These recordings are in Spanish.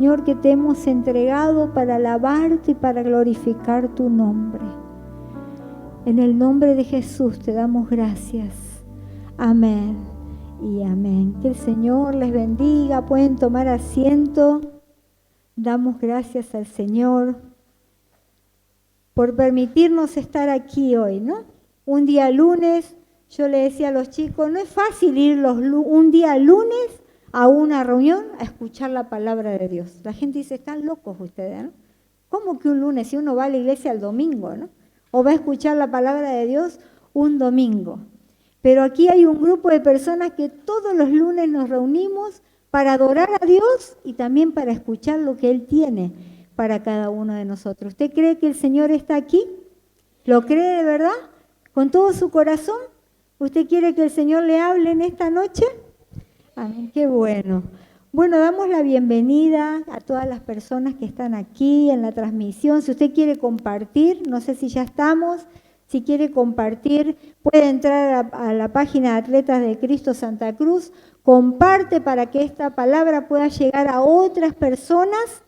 Señor, que te hemos entregado para alabarte y para glorificar tu nombre. En el nombre de Jesús te damos gracias. Amén y amén. Que el Señor les bendiga. Pueden tomar asiento. Damos gracias al Señor por permitirnos estar aquí hoy, ¿no? Un día lunes, yo le decía a los chicos, no es fácil ir un día lunes a una reunión a escuchar la palabra de Dios. La gente dice, están locos ustedes, ¿no? ¿Cómo que un lunes si uno va a la iglesia el domingo, ¿no? O va a escuchar la palabra de Dios un domingo. Pero aquí hay un grupo de personas que todos los lunes nos reunimos para adorar a Dios y también para escuchar lo que Él tiene para cada uno de nosotros. ¿Usted cree que el Señor está aquí? ¿Lo cree de verdad? ¿Con todo su corazón? ¿Usted quiere que el Señor le hable en esta noche? Amén, qué bueno. Bueno, damos la bienvenida a todas las personas que están aquí en la transmisión. Si usted quiere compartir, no sé si ya estamos, si quiere compartir, puede entrar a la página de Atletas de Cristo Santa Cruz, comparte para que esta palabra pueda llegar a otras personas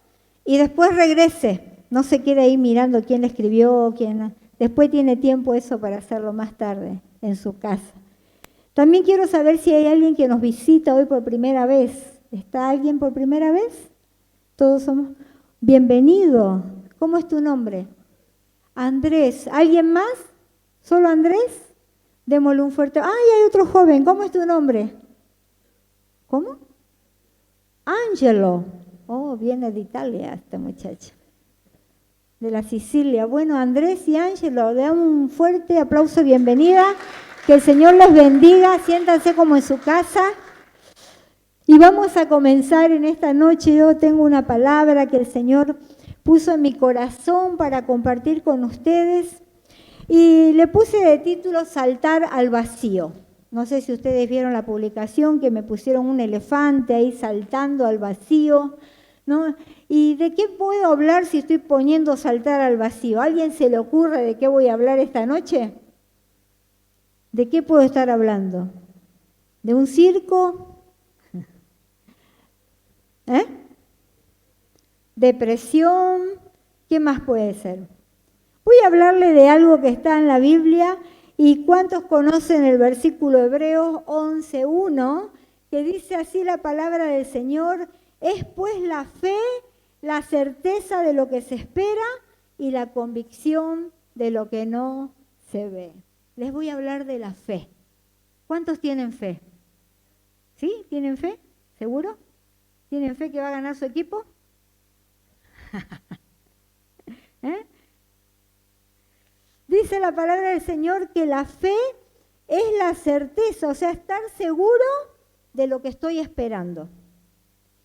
y después regrese. No se quede ahí mirando quién le escribió, quién. Después tiene tiempo eso para hacerlo más tarde en su casa. También quiero saber si hay alguien que nos visita hoy por primera vez. ¿Está alguien por primera vez? Todos somos. Bienvenido. ¿Cómo es tu nombre? Andrés. ¿Alguien más? ¿Solo Andrés? Démosle un fuerte. ¡Ay, hay otro joven! ¿Cómo es tu nombre? ¿Cómo? Angelo. Oh, viene de Italia esta muchacha. De la Sicilia. Bueno, Andrés y Angelo, le damos un fuerte aplauso, bienvenida. Que el Señor les bendiga, siéntanse como en su casa. Y vamos a comenzar en esta noche. Yo tengo una palabra que el Señor puso en mi corazón para compartir con ustedes. Y le puse de título Saltar al vacío. No sé si ustedes vieron la publicación que me pusieron un elefante ahí saltando al vacío, ¿no? ¿Y de qué puedo hablar si estoy poniendo saltar al vacío? ¿A alguien se le ocurre de qué voy a hablar esta noche? ¿De qué puedo estar hablando? ¿De un circo? ¿Depresión? ¿Qué más puede ser? Voy a hablarle de algo que está en la Biblia. ¿Y cuántos conocen el versículo Hebreos 11:1? Que dice así la palabra del Señor: es pues la fe, la certeza de lo que se espera y la convicción de lo que no se ve. Les voy a hablar de la fe. ¿Cuántos tienen fe? ¿Sí? ¿Tienen fe? ¿Seguro? ¿Tienen fe que va a ganar su equipo? Dice la palabra del Señor que la fe es la certeza, o sea, estar seguro de lo que estoy esperando.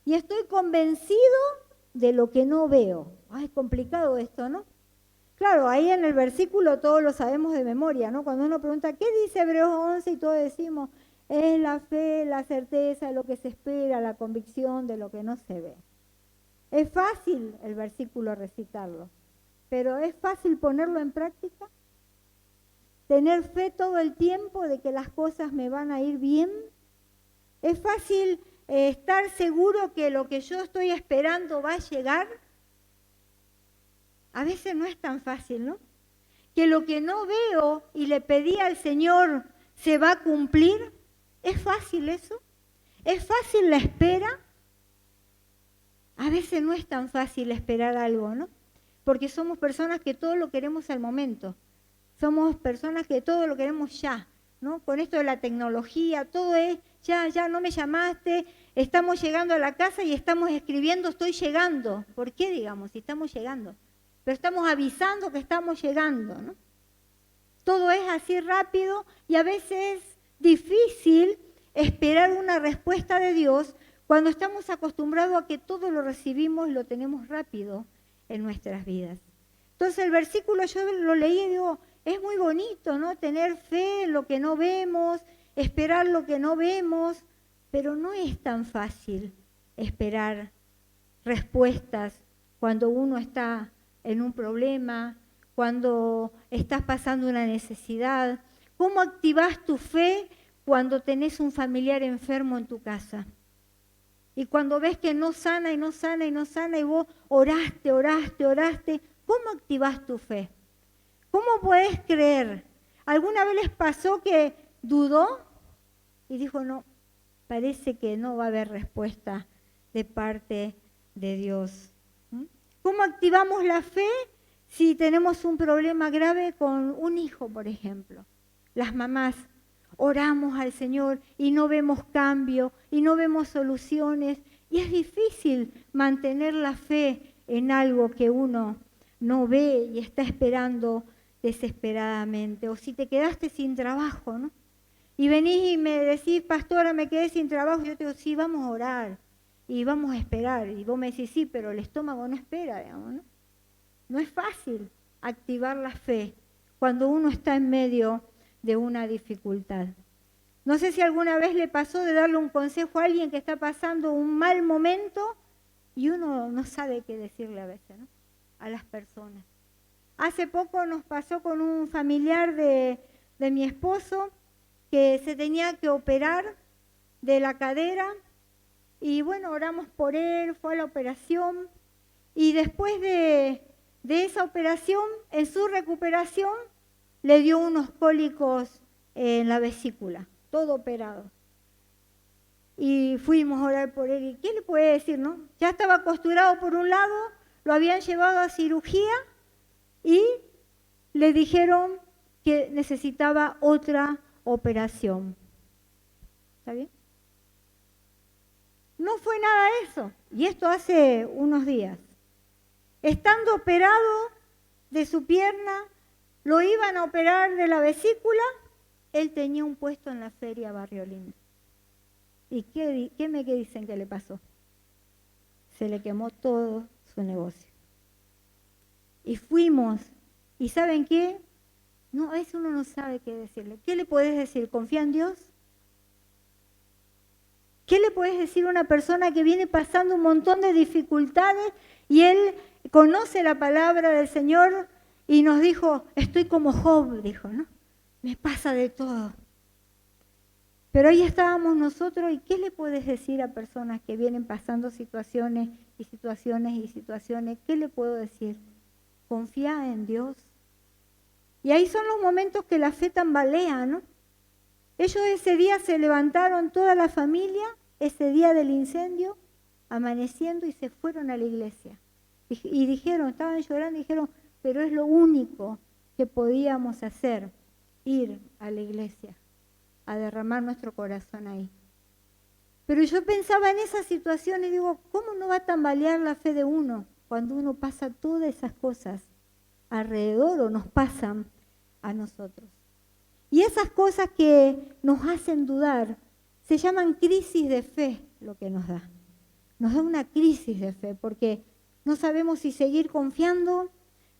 Y estoy convencido de lo que no veo. Ay, es complicado esto, ¿no? Claro, ahí en el versículo todos lo sabemos de memoria, ¿no? Cuando uno pregunta, ¿qué dice Hebreos 11? Y todos decimos, es la fe, la certeza de lo que se espera, la convicción de lo que no se ve. Es fácil el versículo recitarlo, pero ¿es fácil ponerlo en práctica? ¿Tener fe todo el tiempo de que las cosas me van a ir bien? ¿Es fácil estar seguro que lo que yo estoy esperando va a llegar? A veces no es tan fácil, ¿no? Que lo que no veo y le pedí al Señor se va a cumplir. ¿Es fácil eso? ¿Es fácil la espera? A veces no es tan fácil esperar algo, ¿no? Porque somos personas que todo lo queremos al momento. Somos personas que todo lo queremos ya, ¿no? Con esto de la tecnología, todo es ya no me llamaste, estamos llegando a la casa y estamos escribiendo, estoy llegando. ¿Por qué, digamos, si estamos llegando? Pero estamos avisando que estamos llegando, ¿no? Todo es así rápido y a veces es difícil esperar una respuesta de Dios cuando estamos acostumbrados a que todo lo recibimos y lo tenemos rápido en nuestras vidas. Entonces el versículo yo lo leí y digo, es muy bonito, ¿no? Tener fe en lo que no vemos, esperar lo que no vemos, pero no es tan fácil esperar respuestas cuando uno está en un problema, cuando estás pasando una necesidad. ¿Cómo activás tu fe cuando tenés un familiar enfermo en tu casa? Y cuando ves que no sana y no sana y no sana y vos oraste, ¿cómo activás tu fe? ¿Cómo podés creer? ¿Alguna vez les pasó que dudó y dijo, no, parece que no va a haber respuesta de parte de Dios? ¿Cómo activamos la fe si tenemos un problema grave con un hijo, por ejemplo? Las mamás oramos al Señor y no vemos cambio y no vemos soluciones y es difícil mantener la fe en algo que uno no ve y está esperando desesperadamente. O si te quedaste sin trabajo, ¿no? Y venís y me decís, pastora, me quedé sin trabajo. Yo te digo, sí, vamos a orar y vamos a esperar. Y vos me decís, sí, pero el estómago no espera, digamos, ¿no? No es fácil activar la fe cuando uno está en medio de una dificultad. No sé si alguna vez le pasó de darle un consejo a alguien que está pasando un mal momento y uno no sabe qué decirle a veces, ¿no? A las personas. Hace poco nos pasó con un familiar de mi esposo que se tenía que operar de la cadera y bueno, oramos por él, fue a la operación y después de esa operación, en su recuperación, le dio unos cólicos en la vesícula, todo operado. Y fuimos a orar por él. ¿Y qué le puede decir, no? Ya estaba costurado por un lado, lo habían llevado a cirugía y le dijeron que necesitaba otra operación. ¿Está bien? No fue nada de eso. Y esto hace unos días. Estando operado de su pierna, lo iban a operar de la vesícula, él tenía un puesto en la feria Barrio Lindo. ¿Y qué dicen que le pasó? Se le quemó todo su negocio. Y fuimos, ¿y saben qué? No, a veces uno no sabe qué decirle. ¿Qué le puedes decir? ¿Confía en Dios? ¿Qué le puedes decir a una persona que viene pasando un montón de dificultades y él conoce la palabra del Señor y nos dijo, estoy como Job, dijo, ¿no? Me pasa de todo. Pero ahí estábamos nosotros y ¿qué le puedes decir a personas que vienen pasando situaciones y situaciones y situaciones? ¿Qué le puedo decir? Confía en Dios. Y ahí son los momentos que la fe tambalea, ¿no? Ellos ese día se levantaron, toda la familia, ese día del incendio, amaneciendo y se fueron a la iglesia. Y dijeron, estaban llorando y dijeron, pero es lo único que podíamos hacer, ir a la iglesia, a derramar nuestro corazón ahí. Pero yo pensaba en esa situación y digo, ¿cómo no va a tambalear la fe de uno cuando uno pasa todas esas cosas alrededor o nos pasan a nosotros? Y esas cosas que nos hacen dudar se llaman crisis de fe, lo que nos da. Nos da una crisis de fe porque no sabemos si seguir confiando,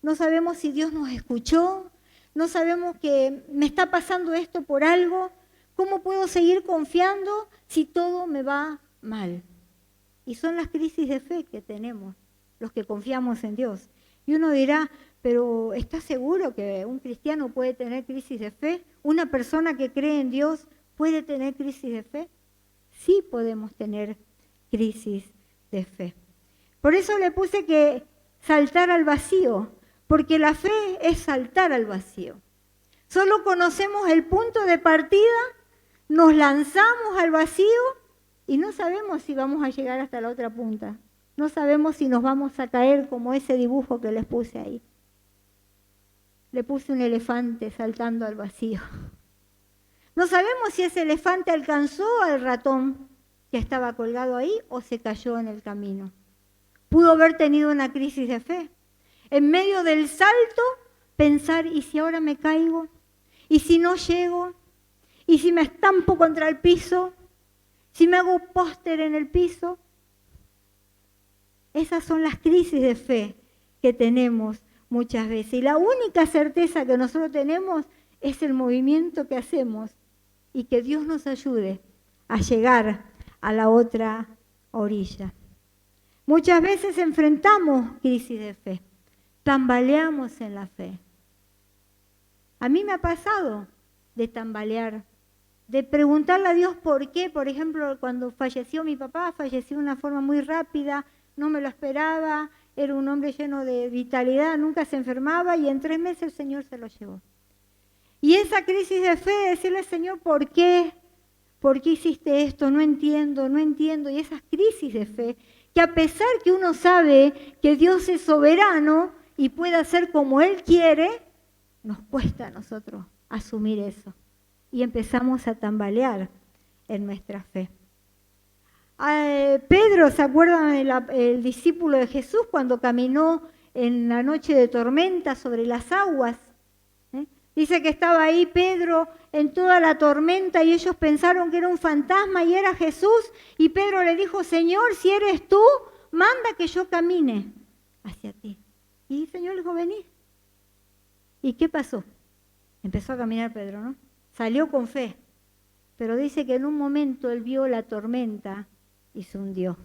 no sabemos si Dios nos escuchó, no sabemos que me está pasando esto por algo. ¿Cómo puedo seguir confiando si todo me va mal? Y son las crisis de fe que tenemos, los que confiamos en Dios. Y uno dirá, pero ¿estás seguro que un cristiano puede tener crisis de fe? ¿Una persona que cree en Dios puede tener crisis de fe? Sí podemos tener crisis de fe. Por eso le puse que saltar al vacío, porque la fe es saltar al vacío. Solo conocemos el punto de partida, nos lanzamos al vacío y no sabemos si vamos a llegar hasta la otra punta. No sabemos si nos vamos a caer como ese dibujo que les puse ahí. Le puse un elefante saltando al vacío. No sabemos si ese elefante alcanzó al ratón que estaba colgado ahí o se cayó en el camino. Pudo haber tenido una crisis de fe. En medio del salto, pensar, ¿y si ahora me caigo? ¿Y si no llego? ¿Y si me estampo contra el piso? ¿Si me hago póster en el piso? Esas son las crisis de fe que tenemos muchas veces. Y la única certeza que nosotros tenemos es el movimiento que hacemos y que Dios nos ayude a llegar a la otra orilla. Muchas veces enfrentamos crisis de fe, tambaleamos en la fe. A mí me ha pasado de tambalear de preguntarle a Dios por qué. Por ejemplo, cuando falleció mi papá, falleció de una forma muy rápida, no me lo esperaba, era un hombre lleno de vitalidad, nunca se enfermaba y en 3 meses el Señor se lo llevó. Y esa crisis de fe, decirle al Señor, ¿por qué? ¿Por qué hiciste esto? No entiendo, no entiendo. Y esas crisis de fe, que a pesar que uno sabe que Dios es soberano y puede hacer como Él quiere, nos cuesta a nosotros asumir eso. Y empezamos a tambalear en nuestra fe. Pedro, ¿se acuerdan el discípulo de Jesús cuando caminó en la noche de tormenta sobre las aguas? Dice que estaba ahí Pedro en toda la tormenta y ellos pensaron que era un fantasma y era Jesús. Y Pedro le dijo, Señor, si eres tú, manda que yo camine hacia ti. Y el Señor le dijo, vení. ¿Y qué pasó? Empezó a caminar Pedro, ¿no? Salió con fe. Pero dice que en un momento él vio la tormenta y se hundió.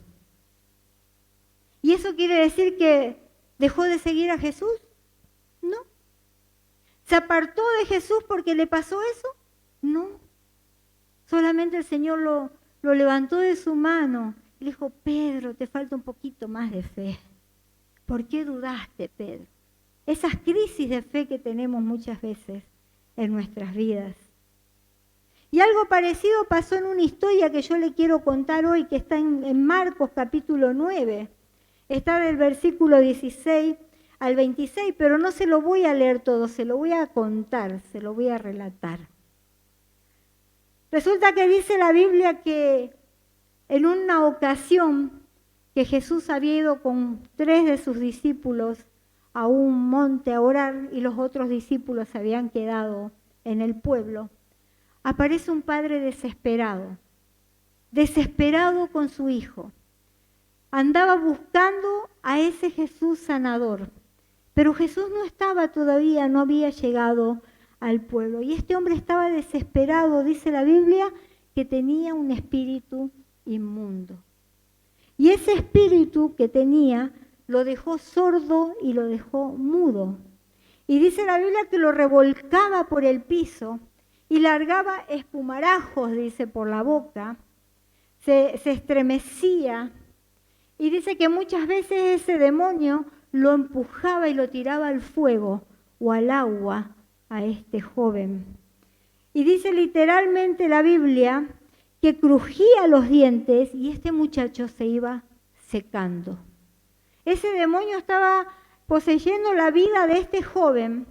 ¿Y eso quiere decir que dejó de seguir a Jesús? No. ¿Se apartó de Jesús porque le pasó eso? No. Solamente el Señor lo levantó de su mano y le dijo, Pedro, te falta un poquito más de fe. ¿Por qué dudaste, Pedro? Esas crisis de fe que tenemos muchas veces en nuestras vidas. Y algo parecido pasó en una historia que yo le quiero contar hoy, que está en Marcos capítulo 9. Está del versículo 16 al 26, pero no se lo voy a leer todo, se lo voy a contar, se lo voy a relatar. Resulta que dice la Biblia que en una ocasión que Jesús había ido con 3 de sus discípulos a un monte a orar y los otros discípulos se habían quedado en el pueblo, aparece un padre desesperado con su hijo. Andaba buscando a ese Jesús sanador. Pero Jesús no estaba todavía, no había llegado al pueblo. Y este hombre estaba desesperado, dice la Biblia, que tenía un espíritu inmundo. Y ese espíritu que tenía lo dejó sordo y lo dejó mudo. Y dice la Biblia que lo revolcaba por el piso y largaba espumarajos, dice, por la boca. Se estremecía. Y dice que muchas veces ese demonio lo empujaba y lo tiraba al fuego o al agua a este joven. Y dice literalmente la Biblia que crujía los dientes y este muchacho se iba secando. Ese demonio estaba poseyendo la vida de este joven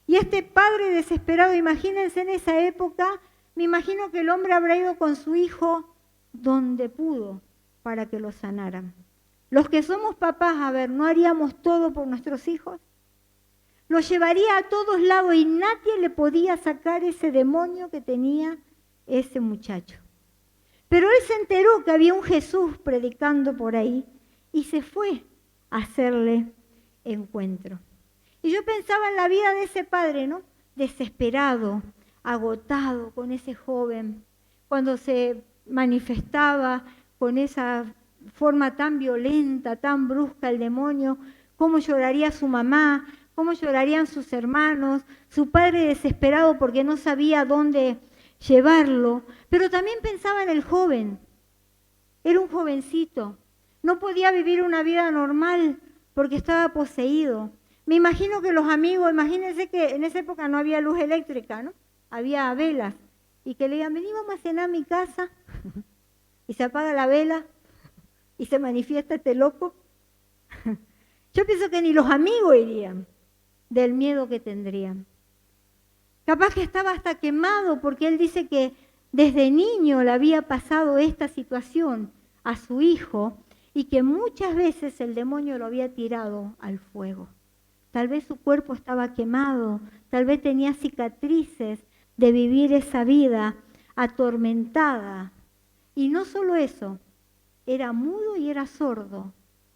y este padre desesperado, imagínense en esa época, me imagino que el hombre habrá ido con su hijo donde pudo para que lo sanaran. Los que somos papás, a ver, ¿no haríamos todo por nuestros hijos? Los llevaría a todos lados y nadie le podía sacar ese demonio que tenía ese muchacho. Pero él se enteró que había un Jesús predicando por ahí y se fue a hacerle encuentro. Y yo pensaba en la vida de ese padre, ¿no? Desesperado, agotado con ese joven, cuando se manifestaba con esa forma tan violenta, tan brusca el demonio, cómo lloraría su mamá, cómo llorarían sus hermanos, su padre desesperado porque no sabía dónde llevarlo, pero también pensaba en el joven. Era un jovencito, no podía vivir una vida normal porque estaba poseído. Me imagino que los amigos, imagínense que en esa época no había luz eléctrica, ¿no? Había velas, y que le digan, vení, vamos a cenar a mi casa, y se apaga la vela, y se manifiesta este loco. Yo pienso que ni los amigos irían del miedo que tendrían. Capaz que estaba hasta quemado porque él dice que desde niño le había pasado esta situación a su hijo y que muchas veces el demonio lo había tirado al fuego. Tal vez su cuerpo estaba quemado, tal vez tenía cicatrices de vivir esa vida atormentada. Y no solo eso, era mudo y era sordo.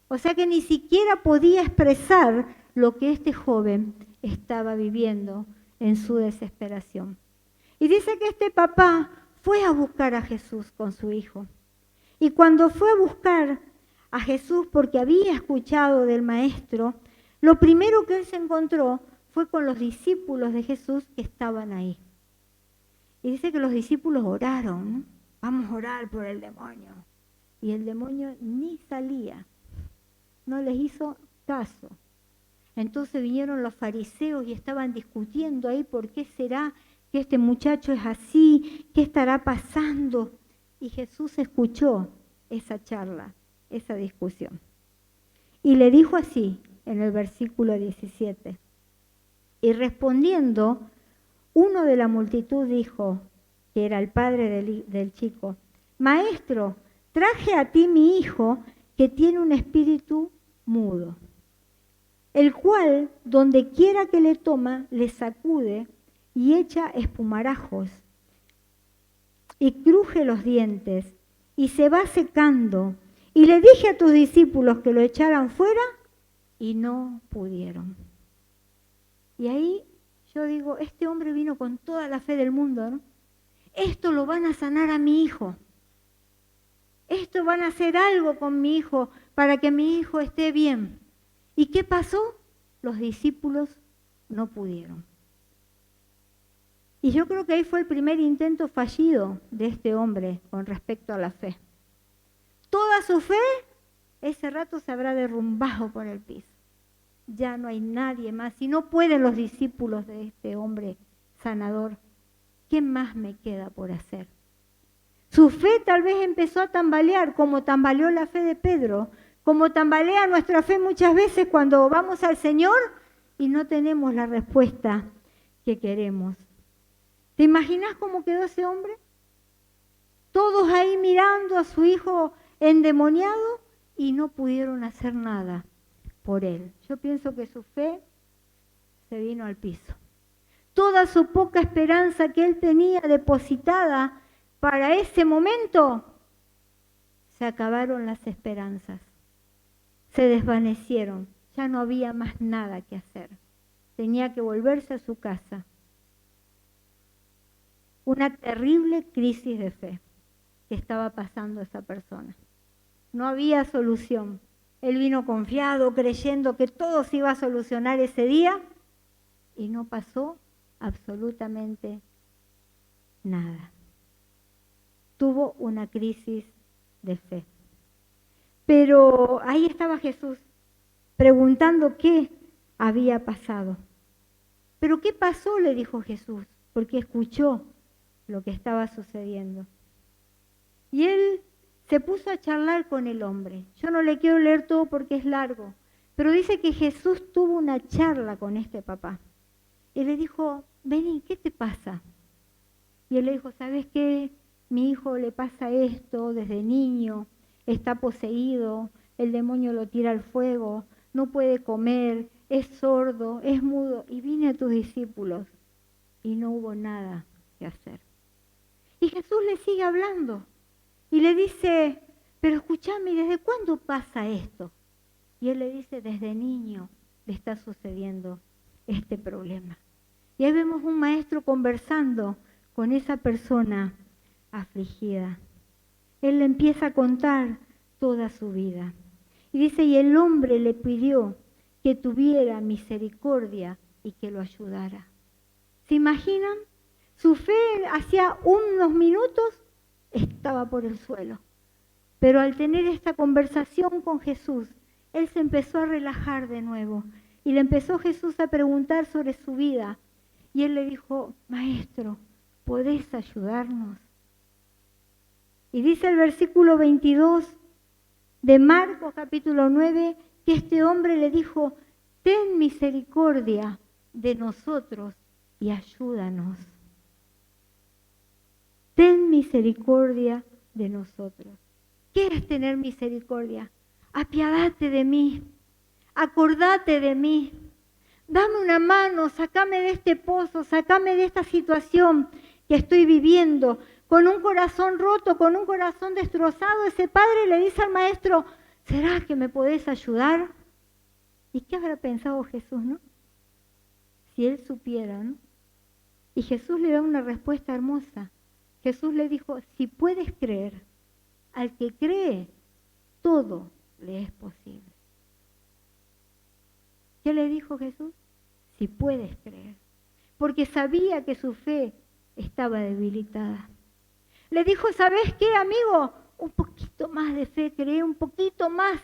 O sea que ni siquiera podía expresar lo que este joven estaba viviendo en su desesperación. Y dice que este papá fue a buscar a Jesús con su hijo. Y cuando fue a buscar a Jesús porque había escuchado del maestro, lo primero que él se encontró fue con los discípulos de Jesús que estaban ahí. Y dice que los discípulos oraron, ¿no? Vamos a orar por el demonio. Y el demonio ni salía, no les hizo caso. Entonces vinieron los fariseos y estaban discutiendo ahí por qué será que este muchacho es así, qué estará pasando. Y Jesús escuchó esa charla, esa discusión. Y le dijo así en el versículo 17. Y respondiendo, uno de la multitud dijo, que era el padre del chico, Maestro, traje a ti mi hijo que tiene un espíritu mudo, el cual, donde quiera que le toma, le sacude y echa espumarajos, y cruje los dientes, y se va secando. Y le dije a tus discípulos que lo echaran fuera, y no pudieron. Y ahí yo digo, este hombre vino con toda la fe del mundo, ¿no? Esto lo van a sanar a mi hijo. Esto van a hacer algo con mi hijo para que mi hijo esté bien. ¿Y qué pasó? Los discípulos no pudieron. Y yo creo que ahí fue el primer intento fallido de este hombre con respecto a la fe. Toda su fe, ese rato se habrá derrumbado por el piso. Ya no hay nadie más. Si no pueden los discípulos de este hombre sanador, ¿qué más me queda por hacer? Su fe tal vez empezó a tambalear, como tambaleó la fe de Pedro, como tambalea nuestra fe muchas veces cuando vamos al Señor y no tenemos la respuesta que queremos. ¿Te imaginas cómo quedó ese hombre? Todos ahí mirando a su hijo endemoniado y no pudieron hacer nada por él. Yo pienso que su fe se vino al piso. Toda su poca esperanza que él tenía depositada para ese momento, se acabaron las esperanzas, se desvanecieron, ya no había más nada que hacer. Tenía que volverse a su casa. Una terrible crisis de fe que estaba pasando esa persona. No había solución. Él vino confiado, creyendo que todo se iba a solucionar ese día y no pasó absolutamente nada. Tuvo una crisis de fe. Pero ahí estaba Jesús preguntando qué había pasado. ¿Pero qué pasó?, le dijo Jesús, porque escuchó lo que estaba sucediendo. Y él se puso a charlar con el hombre. Yo no le quiero leer todo porque es largo, pero dice que Jesús tuvo una charla con este papá. Y le dijo, vení, ¿qué te pasa? Y él le dijo, ¿sabes qué? Mi hijo le pasa esto desde niño, está poseído, el demonio lo tira al fuego, no puede comer, es sordo, es mudo. Y vine a tus discípulos y no hubo nada que hacer. Y Jesús le sigue hablando y le dice, pero escúchame, ¿desde cuándo pasa esto? Y él le dice, desde niño le está sucediendo este problema. Y ahí vemos un maestro conversando con esa persona afligida. Él le empieza a contar toda su vida. Y dice, y el hombre le pidió que tuviera misericordia y que lo ayudara. ¿Se imaginan? Su fe hacía unos minutos estaba por el suelo. Pero al tener esta conversación con Jesús, él se empezó a relajar de nuevo. Y le empezó Jesús a preguntar sobre su vida. Y él le dijo, Maestro, ¿podés ayudarnos? Y dice el versículo 22 de Marcos capítulo 9, que este hombre le dijo, ten misericordia de nosotros y ayúdanos. Ten misericordia de nosotros. ¿Quieres tener misericordia? Apiádate de mí, acordate de mí. Dame una mano, sácame de este pozo, sácame de esta situación que estoy viviendo. Con un corazón roto, con un corazón destrozado, ese padre le dice al maestro, ¿será que me podés ayudar? ¿Y qué habrá pensado Jesús, no? Si él supiera, ¿no? Y Jesús le da una respuesta hermosa. Jesús le dijo, si puedes creer, al que cree, todo le es posible. ¿Qué le dijo Jesús? Si puedes creer. Porque sabía que su fe estaba debilitada. Le dijo, ¿sabes qué, amigo? Un poquito más de fe, cree un poquito más.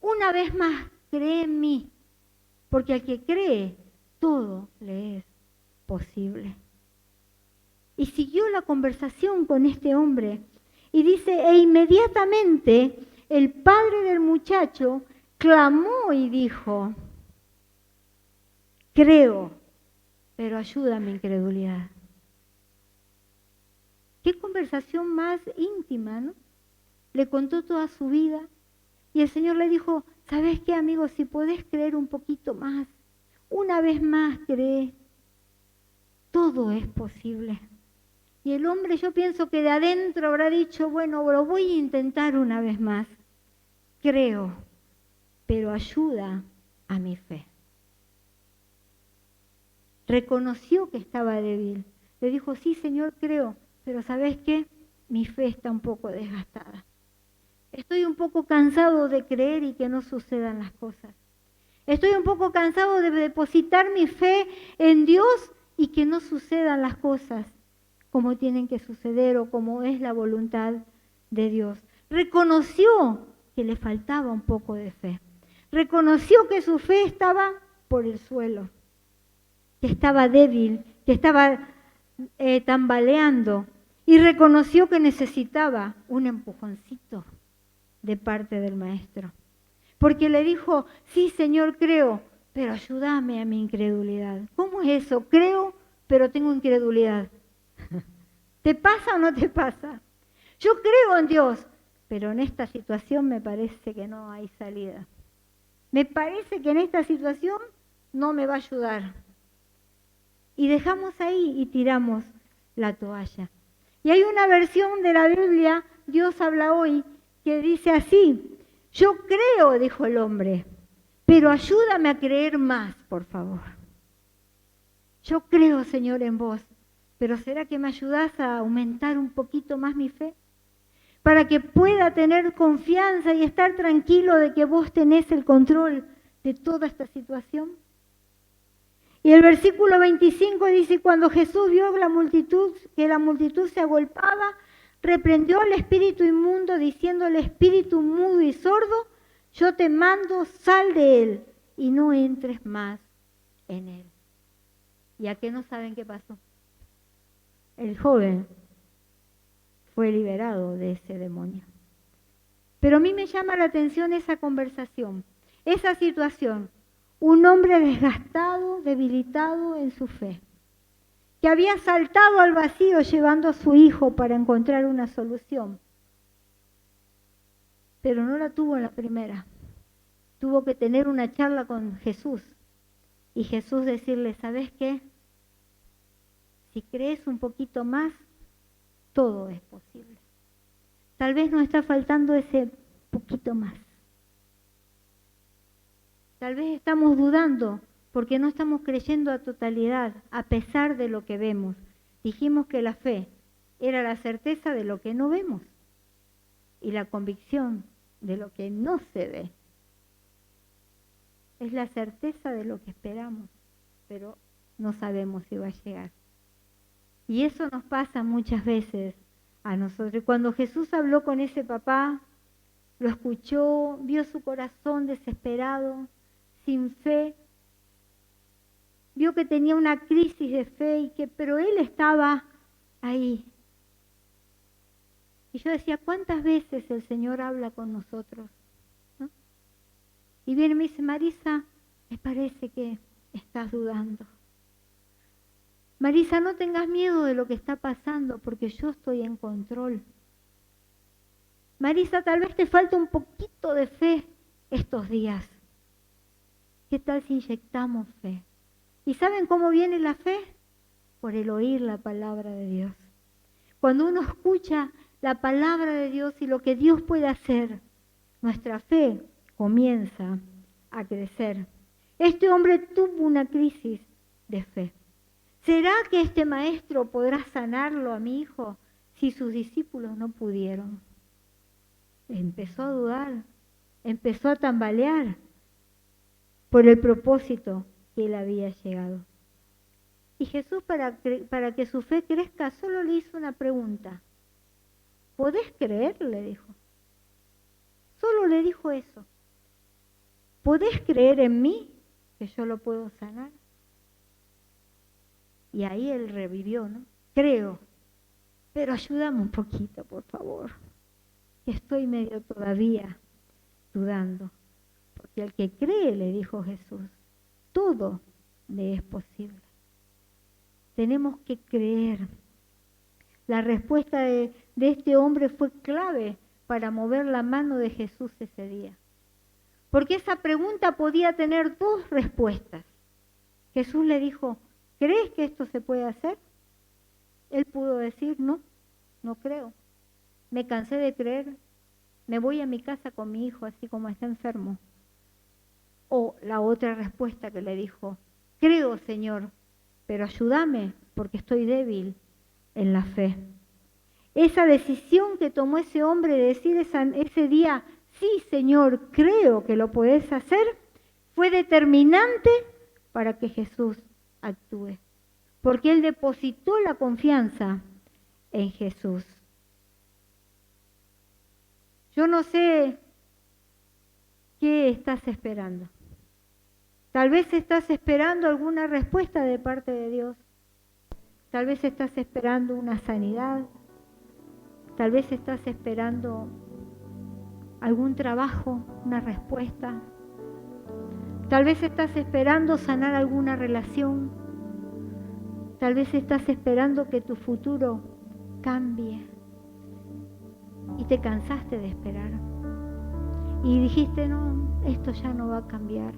Una vez más, cree en mí. Porque al que cree, todo le es posible. Y siguió la conversación con este hombre. Y dice, e inmediatamente el padre del muchacho clamó y dijo, creo, pero ayuda a mi incredulidad. Qué conversación más íntima, ¿no? Le contó toda su vida y el Señor le dijo, ¿sabes qué, amigo? Si podés creer un poquito más, una vez más cree, todo es posible. Y el hombre, yo pienso que de adentro habrá dicho, bueno, lo voy a intentar una vez más. Creo, pero ayuda a mi fe. Reconoció que estaba débil. Le dijo, sí, Señor, creo, pero ¿sabes qué? Mi fe está un poco desgastada. Estoy un poco cansado de creer y que no sucedan las cosas. Estoy un poco cansado de depositar mi fe en Dios y que no sucedan las cosas como tienen que suceder o como es la voluntad de Dios. Reconoció que le faltaba un poco de fe. Reconoció que su fe estaba por el suelo, que estaba débil, que estaba tambaleando, y reconoció que necesitaba un empujoncito de parte del maestro. Porque le dijo, sí, Señor, creo, pero ayúdame a mi incredulidad. ¿Cómo es eso? Creo, pero tengo incredulidad. ¿Te pasa o no te pasa? Yo creo en Dios, pero en esta situación me parece que no hay salida. Me parece que en esta situación no me va a ayudar. Y dejamos ahí y tiramos la toalla. Y hay una versión de la Biblia, Dios habla hoy, que dice así, yo creo, dijo el hombre, pero ayúdame a creer más, por favor. Yo creo, Señor, en vos, pero ¿será que me ayudás a aumentar un poquito más mi fe? Para que pueda tener confianza y estar tranquilo de que vos tenés el control de toda esta situación. Y el versículo 25 dice, cuando Jesús vio que la multitud se agolpaba, reprendió al espíritu inmundo, diciéndole, espíritu mudo y sordo, yo te mando, sal de él y no entres más en él. ¿Y a qué no saben qué pasó? El joven fue liberado de ese demonio. Pero a mí me llama la atención esa conversación, esa situación. Un hombre desgastado, debilitado en su fe, que había saltado al vacío llevando a su hijo para encontrar una solución. Pero no la tuvo en la primera. Tuvo que tener una charla con Jesús. Y Jesús decirle, ¿sabes qué? Si crees un poquito más, todo es posible. Tal vez nos está faltando ese poquito más. Tal vez estamos dudando porque no estamos creyendo a totalidad, a pesar de lo que vemos. Dijimos que la fe era la certeza de lo que no vemos y la convicción de lo que no se ve. Es la certeza de lo que esperamos, pero no sabemos si va a llegar. Y eso nos pasa muchas veces a nosotros. Cuando Jesús habló con ese papá, lo escuchó, vio su corazón desesperado, sin fe, vio que tenía una crisis de fe, pero él estaba ahí. Y yo decía, ¿cuántas veces el Señor habla con nosotros? ¿No? Y viene y me dice, Marisa, me parece que estás dudando. Marisa, no tengas miedo de lo que está pasando, porque yo estoy en control. Marisa, tal vez te falta un poquito de fe estos días. ¿Qué tal si inyectamos fe? ¿Y saben cómo viene la fe? Por el oír la palabra de Dios. Cuando uno escucha la palabra de Dios y lo que Dios puede hacer, nuestra fe comienza a crecer. Este hombre tuvo una crisis de fe. ¿Será que este maestro podrá sanarlo a mi hijo si sus discípulos no pudieron? Empezó a dudar, empezó a tambalear por el propósito que él había llegado. Y Jesús, para que su fe crezca, solo le hizo una pregunta. ¿Podés creer?, le dijo. Solo le dijo eso. ¿Podés creer en mí que yo lo puedo sanar? Y ahí él revivió, ¿no? Creo, pero ayúdame un poquito, por favor, que estoy medio todavía dudando. Porque al que cree, le dijo Jesús, todo le es posible. Tenemos que creer. La respuesta de este hombre fue clave para mover la mano de Jesús ese día. Porque esa pregunta podía tener dos respuestas. Jesús le dijo, ¿crees que esto se puede hacer? Él pudo decir, no, no creo. Me cansé de creer, me voy a mi casa con mi hijo así como está enfermo. O la otra respuesta que le dijo, creo, Señor, pero ayúdame porque estoy débil en la fe. Esa decisión que tomó ese hombre de decir ese día, sí, Señor, creo que lo podés hacer, fue determinante para que Jesús actúe. Porque él depositó la confianza en Jesús. Yo no sé qué estás esperando. Tal vez estás esperando alguna respuesta de parte de Dios. Tal vez estás esperando una sanidad. Tal vez estás esperando algún trabajo, una respuesta. Tal vez estás esperando sanar alguna relación. Tal vez estás esperando que tu futuro cambie. Y te cansaste de esperar. Y dijiste, no, esto ya no va a cambiar.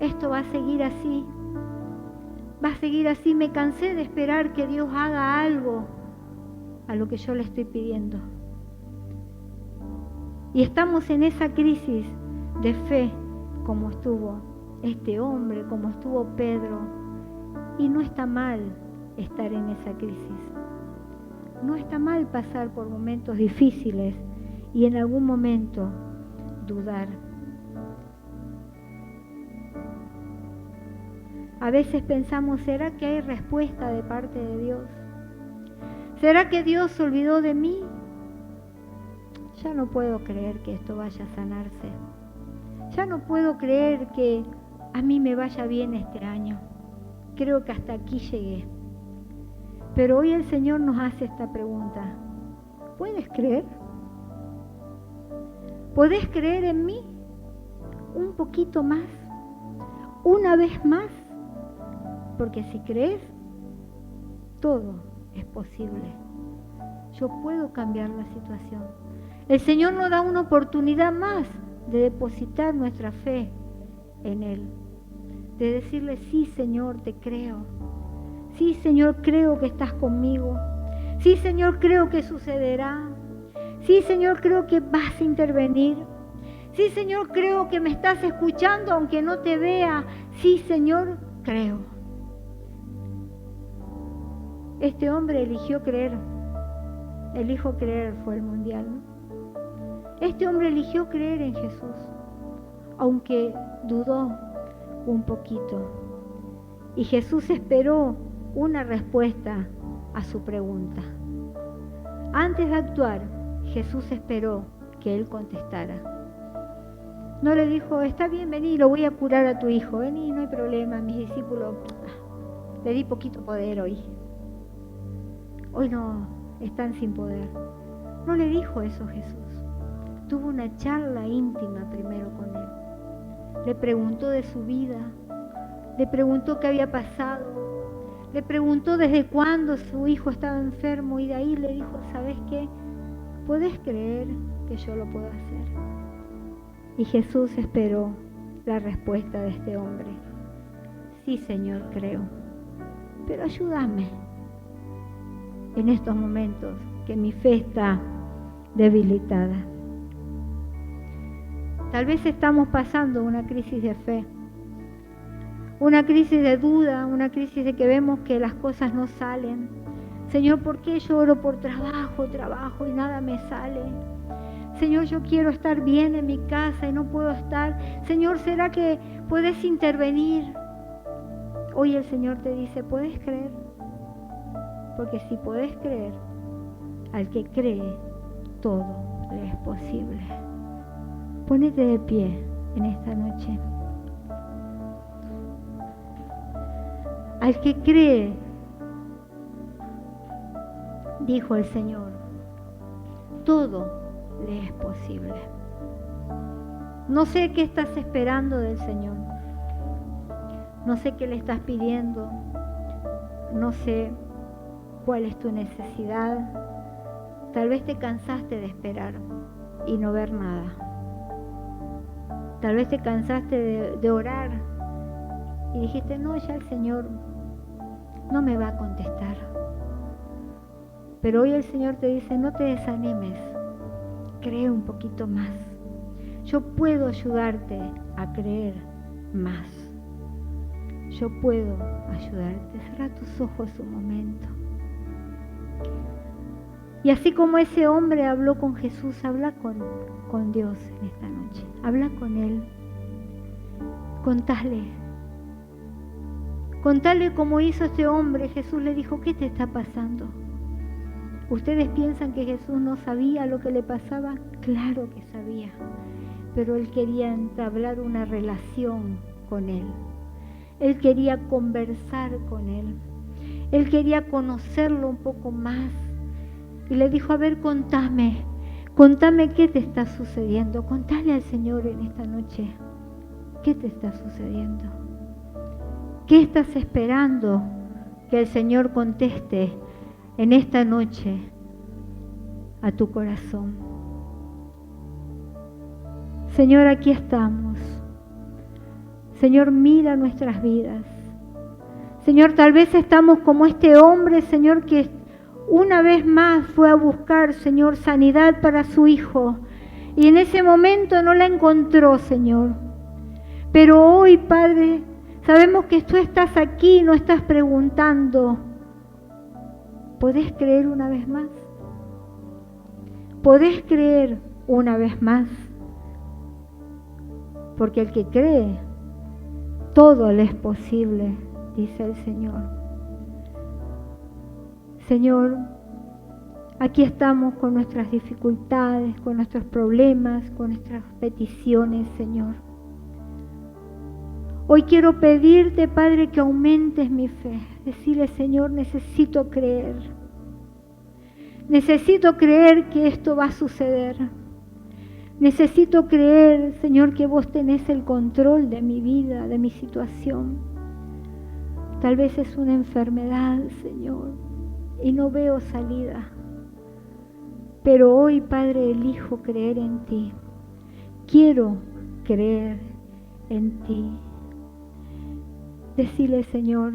Esto va a seguir así. Va a seguir así. Me cansé de esperar que Dios haga algo a lo que yo le estoy pidiendo. Y estamos en esa crisis de fe, como estuvo este hombre, como estuvo Pedro. Y no está mal estar en esa crisis. No está mal pasar por momentos difíciles y en algún momento dudar. A veces pensamos, ¿será que hay respuesta de parte de Dios? ¿Será que Dios se olvidó de mí? Ya no puedo creer que esto vaya a sanarse. Ya no puedo creer que a mí me vaya bien este año. Creo que hasta aquí llegué. Pero hoy el Señor nos hace esta pregunta. ¿Puedes creer? ¿Podés creer en mí? Un poquito más. Una vez más. Porque si crees, todo es posible. Yo puedo cambiar la situación. El Señor nos da una oportunidad más de depositar nuestra fe en Él. De decirle, sí, Señor, te creo. Sí, Señor, creo que estás conmigo. Sí, Señor, creo que sucederá. Sí, Señor, creo que vas a intervenir. Sí, Señor, creo que me estás escuchando aunque no te vea. Sí, Señor, creo. Este hombre eligió creer. Elijo creer fue el mundial, ¿no? Este hombre eligió creer en Jesús, aunque dudó un poquito. Y Jesús esperó una respuesta a su pregunta. Antes de actuar, Jesús esperó que él contestara. No le dijo, está bien, vení, lo voy a curar a tu hijo. Vení, no hay problema, mis discípulos, le di poquito poder hoy. Hoy no están sin poder. No le dijo eso Jesús. Tuvo una charla íntima primero con él. Le preguntó de su vida. Le preguntó qué había pasado. Le preguntó desde cuándo su hijo estaba enfermo y de ahí le dijo, ¿sabes qué? ¿Podés creer que yo lo puedo hacer? Y Jesús esperó la respuesta de este hombre. Sí, Señor, creo. Pero ayúdame en estos momentos que mi fe está debilitada. Tal vez estamos pasando una crisis de fe, una crisis de duda, una crisis de que vemos que las cosas no salen. Señor, ¿por qué yo oro por trabajo y nada me sale? Señor, yo quiero estar bien en mi casa y no puedo estar. Señor, ¿será que puedes intervenir? Hoy el Señor te dice, ¿puedes creer? Porque si podés creer, al que cree, todo le es posible. Ponete de pie en esta noche. Al que cree, dijo el Señor, todo le es posible. No sé qué estás esperando del Señor. No sé qué le estás pidiendo. No sé cuál es tu necesidad. Tal vez te cansaste de esperar y no ver nada. Tal vez te cansaste de orar y dijiste, no, ya el Señor no me va a contestar. Pero hoy el Señor te dice, no te desanimes, cree un poquito más. Yo puedo ayudarte a creer más. Yo puedo ayudarte. Cierra tus ojos un momento. Y así como ese hombre habló con Jesús, habla con Dios en esta noche. Habla con Él. Contale como hizo este hombre. Jesús le dijo, ¿qué te está pasando? ¿Ustedes piensan que Jesús no sabía lo que le pasaba? Claro que sabía. Pero Él quería entablar una relación con Él. Él quería conversar con Él. Él quería conocerlo un poco más. Y le dijo, a ver, contame qué te está sucediendo. Contale al Señor en esta noche, ¿qué te está sucediendo? ¿Qué estás esperando que el Señor conteste en esta noche a tu corazón? Señor, aquí estamos. Señor, mira nuestras vidas. Señor, tal vez estamos como este hombre, Señor, que una vez más fue a buscar, Señor, sanidad para su hijo. Y en ese momento no la encontró, Señor. Pero hoy, Padre, sabemos que tú estás aquí y no estás preguntando. ¿Podés creer una vez más? ¿Podés creer una vez más? Porque el que cree, todo le es posible, dice el Señor. Señor, aquí estamos con nuestras dificultades, con nuestros problemas, con nuestras peticiones, Señor. Hoy quiero pedirte, Padre, que aumentes mi fe. Decirle, Señor, necesito creer. Necesito creer que esto va a suceder. Necesito creer, Señor, que vos tenés el control de mi vida, de mi situación. Tal vez es una enfermedad, Señor, y no veo salida. Pero hoy, Padre, elijo creer en ti. Quiero creer en ti. Decile, Señor,